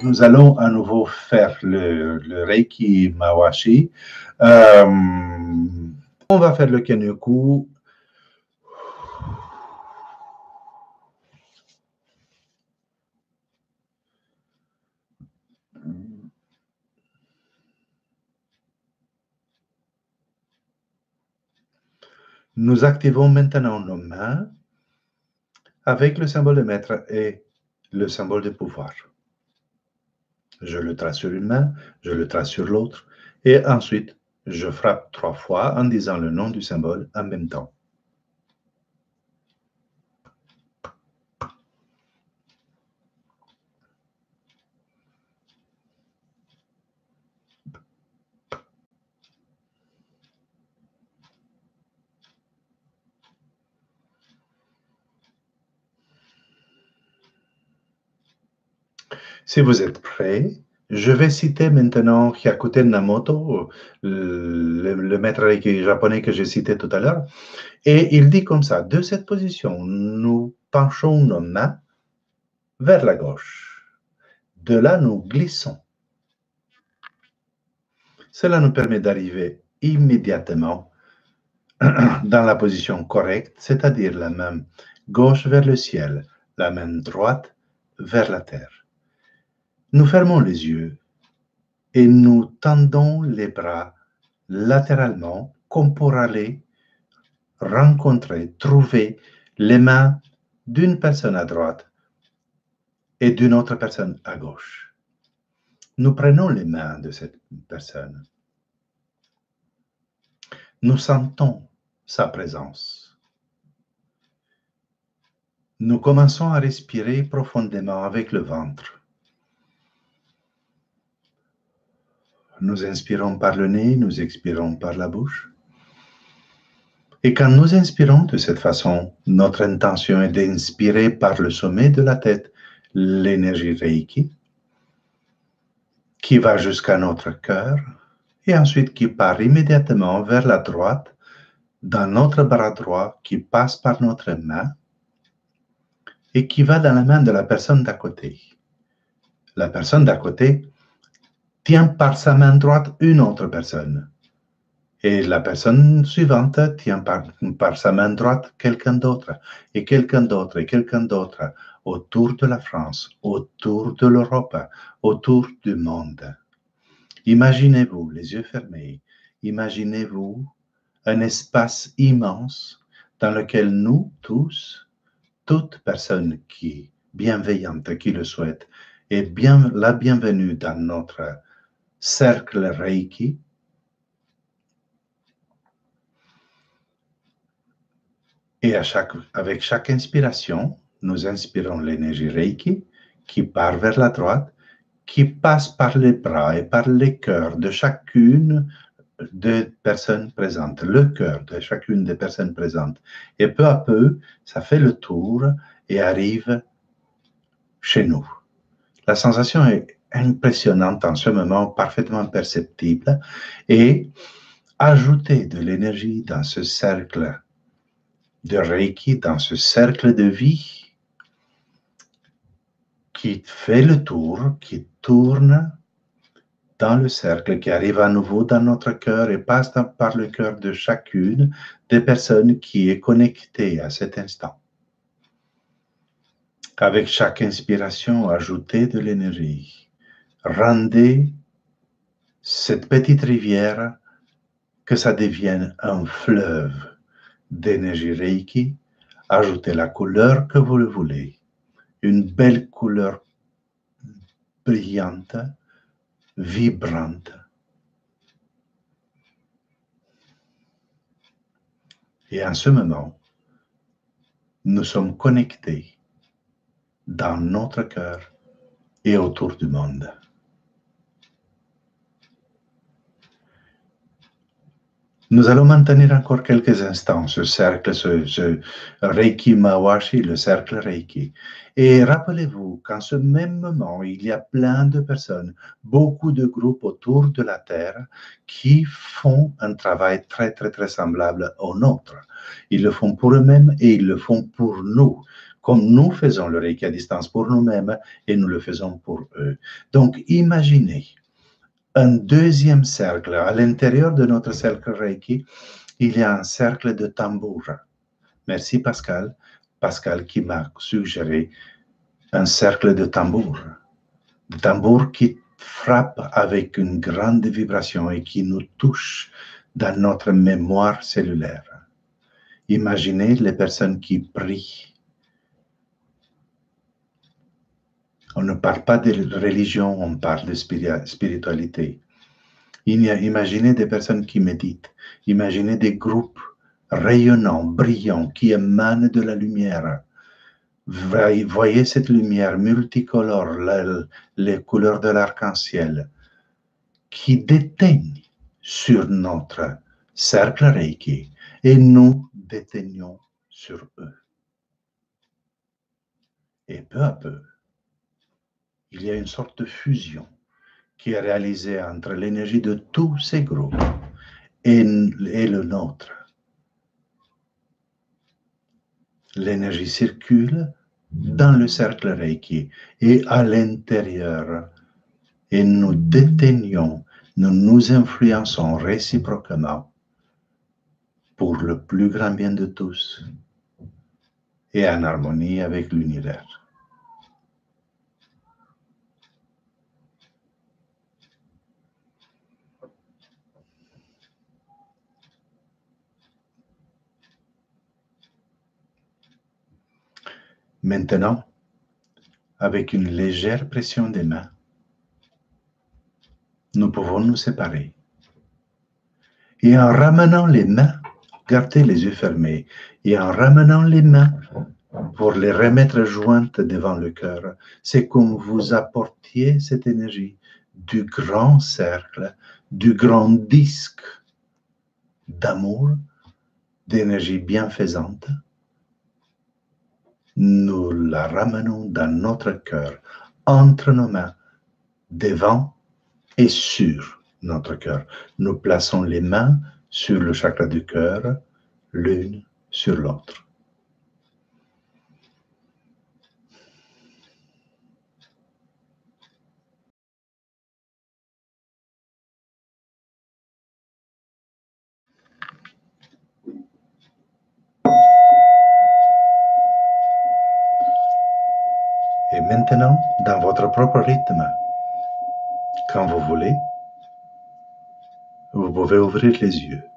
Nous allons à nouveau faire le Reiki Mawashi. On va faire le Kenyoku. Nous activons maintenant nos mains avec le symbole de maître et le symbole de pouvoir. Je le trace sur une main, je le trace sur l'autre, et ensuite, je frappe 3 fois en disant le nom du symbole en même temps. Si vous êtes prêts, je vais citer maintenant Hyakuten Namoto, le maître Reiki japonais que j'ai cité tout à l'heure, et il dit comme ça, de cette position, nous penchons nos mains vers la gauche. De là, nous glissons. Cela nous permet d'arriver immédiatement dans la position correcte, c'est-à-dire la main gauche vers le ciel, la main droite vers la terre. Nous fermons les yeux et nous tendons les bras latéralement comme pour aller rencontrer, trouver les mains d'une personne à droite et d'une autre personne à gauche. Nous prenons les mains de cette personne. Nous sentons sa présence. Nous commençons à respirer profondément avec le ventre. Nous inspirons par le nez, nous expirons par la bouche. Et quand nous inspirons de cette façon, notre intention est d'inspirer par le sommet de la tête l'énergie Reiki qui va jusqu'à notre cœur et ensuite qui part immédiatement vers la droite dans notre bras droit qui passe par notre main et qui va dans la main de la personne d'à côté. La personne d'à côté tient par sa main droite une autre personne. Et la personne suivante tient par sa main droite quelqu'un d'autre, et quelqu'un d'autre, et quelqu'un d'autre, autour de la France, autour de l'Europe, autour du monde. Imaginez-vous, les yeux fermés, imaginez-vous un espace immense dans lequel nous tous, toute personne qui bienveillante, qui le souhaite, est bien la bienvenue dans notre cercle Reiki. Et avec chaque inspiration, nous inspirons l'énergie Reiki qui part vers la droite, qui passe par les bras et par les cœurs de chacune des personnes présentes, le cœur de chacune des personnes présentes. Et peu à peu, ça fait le tour et arrive chez nous. La sensation est impressionnante en ce moment, parfaitement perceptible, et ajouter de l'énergie dans ce cercle de Reiki, dans ce cercle de vie qui fait le tour, qui tourne dans le cercle, qui arrive à nouveau dans notre cœur et passe par le cœur de chacune des personnes qui est connectée à cet instant. Avec chaque inspiration, ajoutez de l'énergie. Rendez cette petite rivière que ça devienne un fleuve d'énergie Reiki. Ajoutez la couleur que vous le voulez. Une belle couleur brillante, vibrante. Et en ce moment, nous sommes connectés dans notre cœur et autour du monde. Nous allons maintenir encore quelques instants ce cercle, ce Reiki Mawashi, le cercle Reiki. Et rappelez-vous qu'en ce même moment, il y a plein de personnes, beaucoup de groupes autour de la Terre qui font un travail très, très, très semblable au nôtre. Ils le font pour eux-mêmes et ils le font pour nous. comme nous faisons le Reiki à distance pour nous-mêmes et nous le faisons pour eux. Donc, imaginez un deuxième cercle. À l'intérieur de notre cercle Reiki, il y a un cercle de tambour. Merci Pascal. Pascal qui m'a suggéré un cercle de tambour. Tambour qui frappe avec une grande vibration et qui nous touche dans notre mémoire cellulaire. Imaginez les personnes qui prient. On ne parle pas de religion, on parle de spiritualité. Imaginez des personnes qui méditent. Imaginez des groupes rayonnants, brillants, qui émanent de la lumière. Voyez cette lumière multicolore, les couleurs de l'arc-en-ciel, qui déteignent sur notre cercle Reiki et nous déteignons sur eux. Et peu à peu, il y a une sorte de fusion qui est réalisée entre l'énergie de tous ces groupes et le nôtre. L'énergie circule dans le cercle Reiki et à l'intérieur. Et nous déteignons, nous nous influençons réciproquement pour le plus grand bien de tous et en harmonie avec l'univers. Maintenant, avec une légère pression des mains, nous pouvons nous séparer. Et en ramenant les mains, gardez les yeux fermés, et en ramenant les mains pour les remettre jointes devant le cœur, c'est comme vous apportiez cette énergie du grand cercle, du grand disque d'amour, d'énergie bienfaisante. Nous la ramenons dans notre cœur, entre nos mains, devant et sur notre cœur. Nous plaçons les mains sur le chakra du cœur, l'une sur l'autre. Et maintenant, dans votre propre rythme, quand vous voulez, vous pouvez ouvrir les yeux.